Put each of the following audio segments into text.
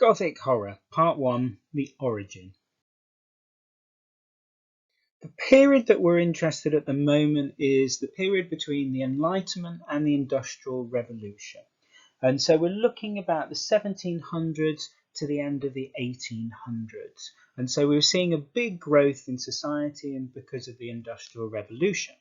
Gothic Horror, Part 1, The Origin. The period that we're interested in at the moment is the period between the Enlightenment and the Industrial Revolution. And so we're looking about the 1700s to the end of the 1800s. And so we're seeing a big growth in society and because of the Industrial Revolution.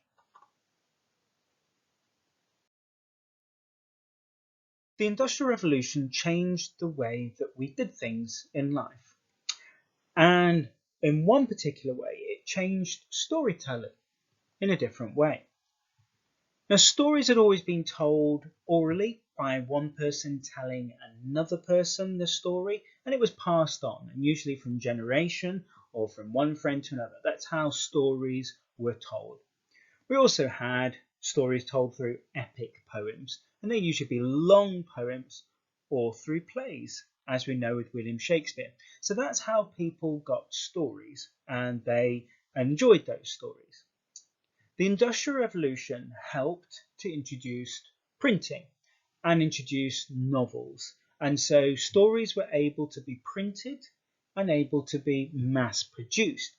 The Industrial Revolution changed the way that we did things in life. And in one particular way, it changed storytelling in a different way. Now, stories had always been told orally by one person telling another person the story, and it was passed on, and usually from generation or from one friend to another. That's how stories were told. We also had stories told through epic poems, and they usually be long poems or through plays, as we know with William Shakespeare. So that's how people got stories, and they enjoyed those stories. The Industrial Revolution helped to introduce printing and introduce novels, and so stories were able to be printed and able to be mass produced.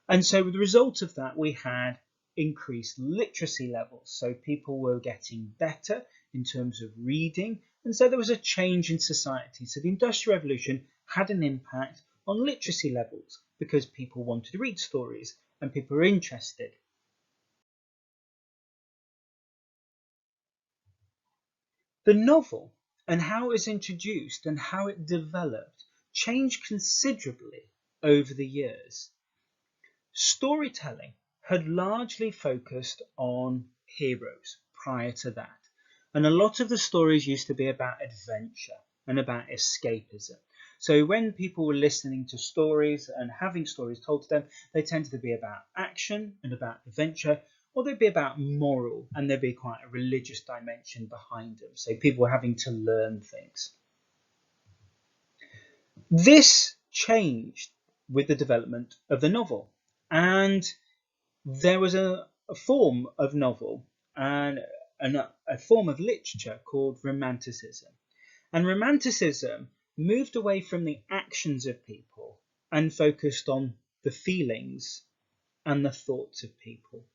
And so with the result of that, we had increased literacy levels, so people were getting better in terms of reading, and so there was a change in society. So the Industrial Revolution had an impact on literacy levels because people wanted to read stories and people were interested. The novel and how it was introduced and how it developed changed considerably over the years. Storytelling had largely focused on heroes prior to that, and a lot of the stories used to be about adventure and about escapism. So when people were listening to stories and having stories told to them, they tended to be about action and about adventure, or they'd be about moral, and there'd be quite a religious dimension behind them. So people were having to learn things. This changed with the development of the novel, and there was a form of novel and a form of literature called Romanticism. And Romanticism moved away from the actions of people and focused on the feelings and the thoughts of people.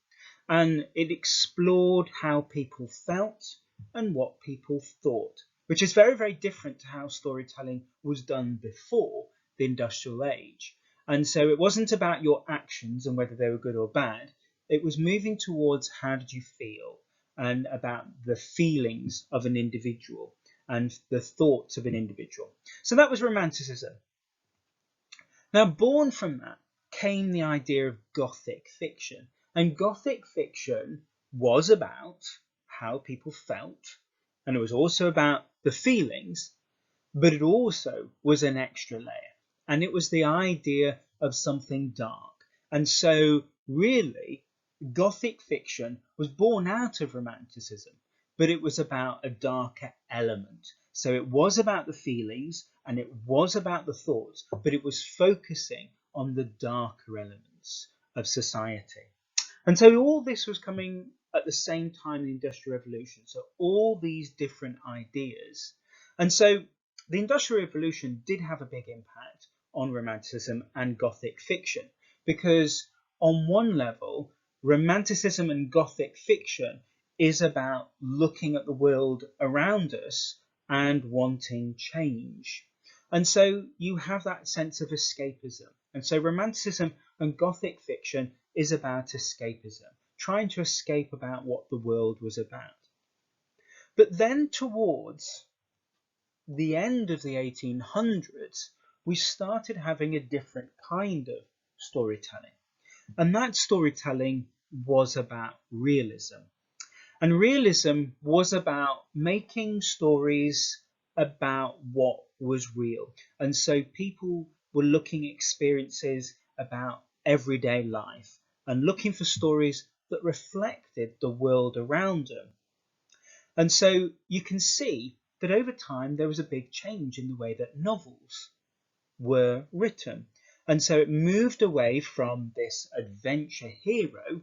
And it explored how people felt and what people thought, which is very, very different to how storytelling was done before the Industrial Age. And so it wasn't about your actions and whether they were good or bad. It was moving towards how did you feel and about the feelings of an individual and the thoughts of an individual. So that was Romanticism. Now, born from that came the idea of Gothic fiction. And Gothic fiction was about how people felt, and it was also about the feelings, but it also was an extra layer. And it was the idea of something dark. And so really, Gothic fiction was born out of Romanticism, but it was about a darker element. So it was about the feelings and it was about the thoughts, but it was focusing on the darker elements of society. And so all this was coming at the same time in the Industrial Revolution. So all these different ideas. And so the Industrial Revolution did have a big impact on Romanticism and Gothic fiction, because on one level, Romanticism and Gothic fiction is about looking at the world around us and wanting change. And so you have that sense of escapism. And so Romanticism and Gothic fiction is about escapism, trying to escape about what the world was about. But then towards the end of the 1800s, we started having a different kind of storytelling. And that storytelling was about realism. And realism was about making stories about what was real. And so people were looking at experiences about everyday life and looking for stories that reflected the world around them. And so you can see that over time there was a big change in the way that novels were written. And so it moved away from this adventure hero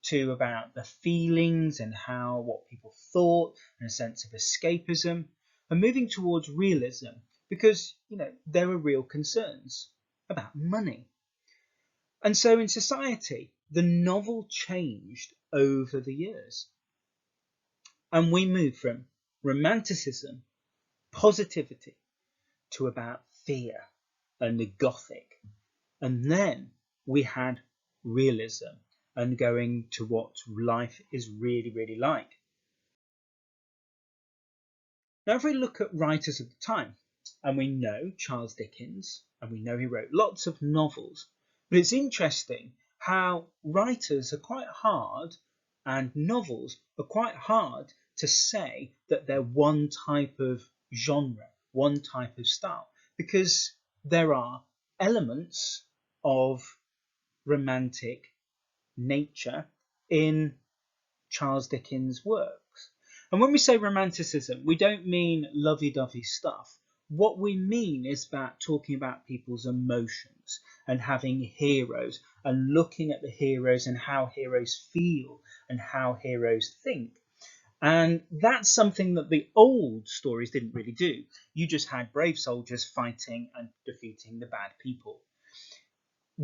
to about the feelings and what people thought and a sense of escapism, and moving towards realism, because there were real concerns about money. And so in society, the novel changed over the years. And we moved from romanticism, positivity, to about fear and the Gothic. And then we had realism and going to what life is really, really like. Now, if we look at writers of the time, and we know Charles Dickens, and we know he wrote lots of novels, but it's interesting how writers are quite hard and novels are quite hard to say that they're one type of genre, one type of style, because there are elements of romantic nature in Charles Dickens' works. And when we say romanticism, we don't mean lovey-dovey stuff. What we mean is about talking about people's emotions and having heroes and looking at the heroes and how heroes feel and how heroes think. And that's something that the old stories didn't really do. You just had brave soldiers fighting and defeating the bad people.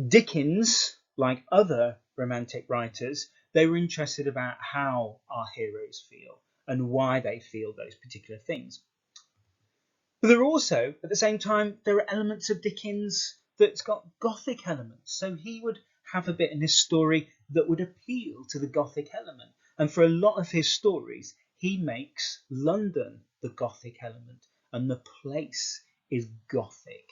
Dickens, like other romantic writers, they were interested about how our heroes feel and why they feel those particular things. But there are also, at the same time, there are elements of Dickens that's got Gothic elements. So he would have a bit in his story that would appeal to the Gothic element. And for a lot of his stories, he makes London the Gothic element and the place is Gothic.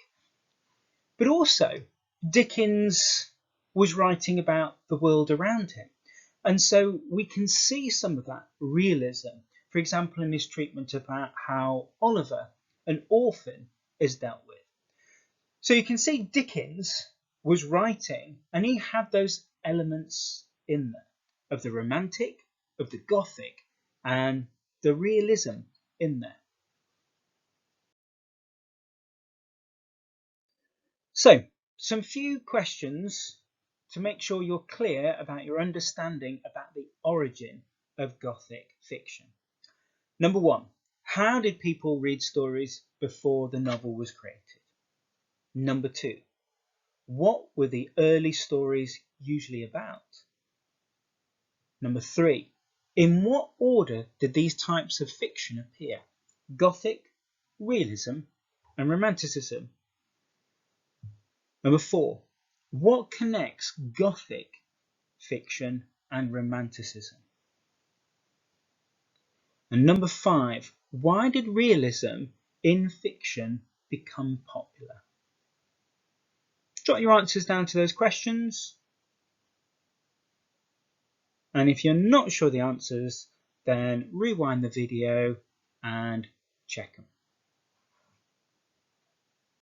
But also, Dickens was writing about the world around him. And so we can see some of that realism, for example, in his treatment about how Oliver, an orphan, is dealt with. So you can see Dickens was writing and he had those elements in there of the romantic, of the Gothic, and the realism in there. So, some few questions to make sure you're clear about your understanding about the origin of Gothic fiction. Number one, how did people read stories before the novel was created? Number two, what were the early stories usually about? Number three, in what order did these types of fiction appear? Gothic, realism, and romanticism. Number four, what connects Gothic fiction and romanticism? And number five, why did realism in fiction become popular? Jot your answers down to those questions. And if you're not sure the answers, then rewind the video and check them.